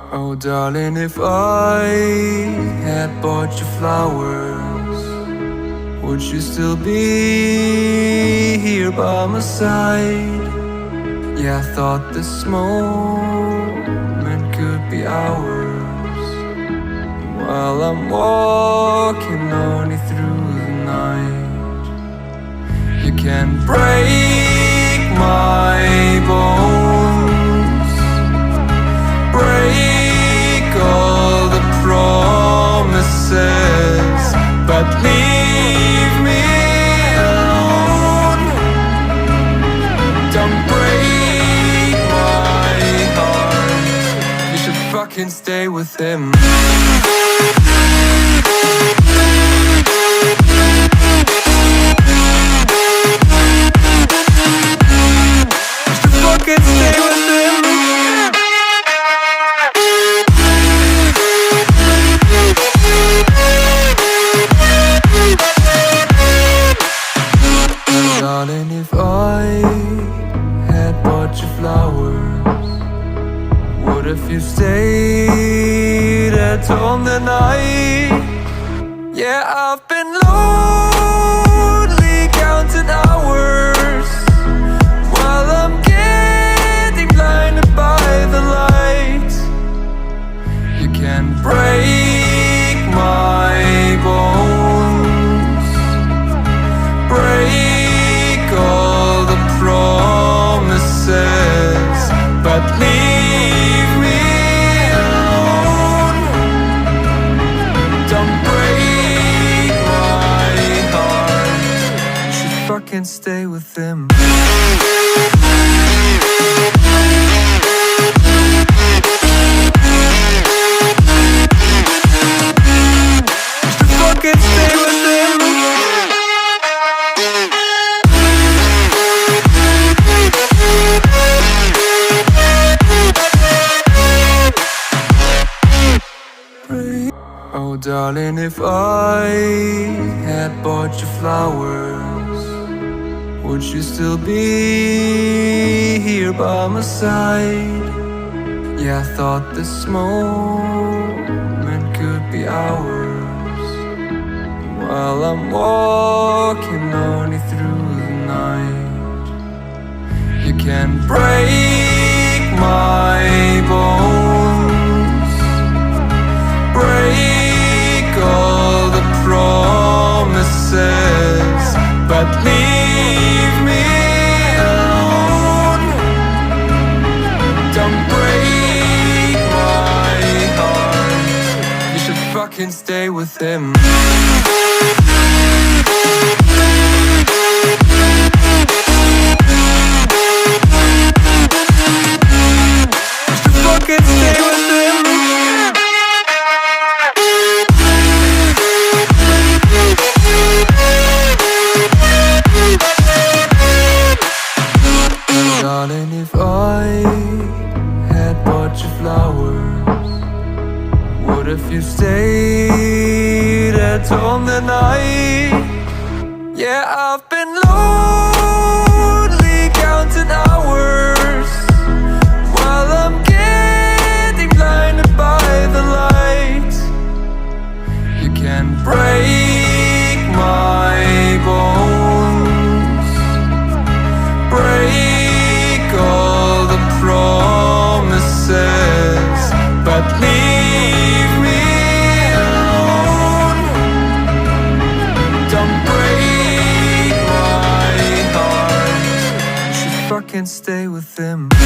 Oh darling, if I had bought you flowers, would you still be here by my side? Yeah, I thought this moment could be ours, while I'm walking on you through the night. You can break my bones, break all the promises, but leave me alone. Don't break my heart. You should fucking stay with him. You should fucking stay with him. Darling, if I had bought you flowers, what if you stayed at home the night? Yeah, I've been lonely counting hours, while I'm getting blinded by the light. You can break my bones, break all the promises, but leave me alone. Don't break my heart. You should fucking stay with him. You should fucking stay with him. Oh darling, if I had bought you flowers, would you still be here by my side? Yeah, I thought this moment could be ours, while I'm walking on you through the night. You can break my bones, break all the promises, but leave me alone. Don't break my heart. You should fucking stay with him. You should fucking stay with him. Darling, if I had bought you flowers, what if you stayed at home the night? Yeah, I've been lonely counting hours, while I'm getting blinded by the light. You can break my bones, break all the promises, but leave me alone. Don't break my heart. You should fucking stay with him. You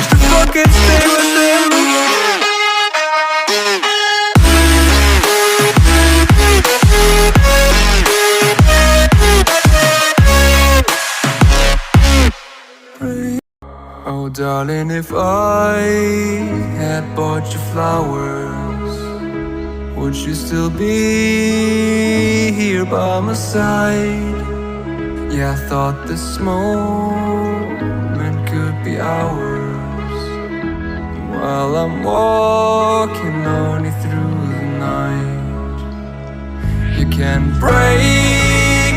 should fucking stay with him. Oh darling, if I had bought you flowers, would you still be here by my side? Yeah, I thought this moment could be ours, while I'm walking on you through the night. You can break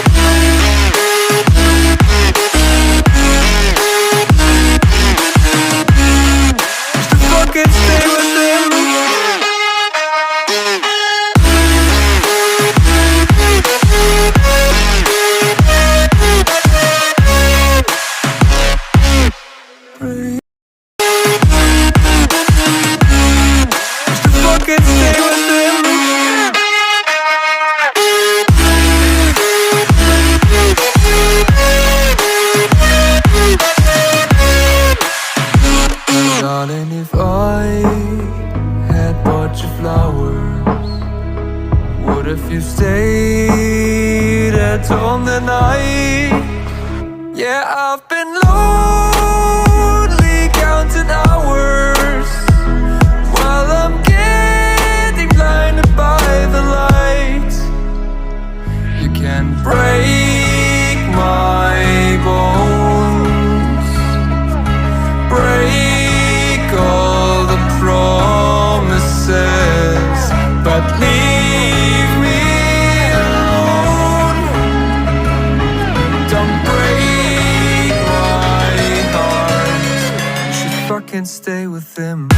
Fucking stay with him. Pray. Just to fucking stay with him. Darling, if I had bought you flowers, what if you stayed at home the night? Yeah, I've been lonely counting hours while I'm getting blinded by the light. You can break my bones, break all the promises, but leave me alone. Don't break my heart. You should fucking stay with him.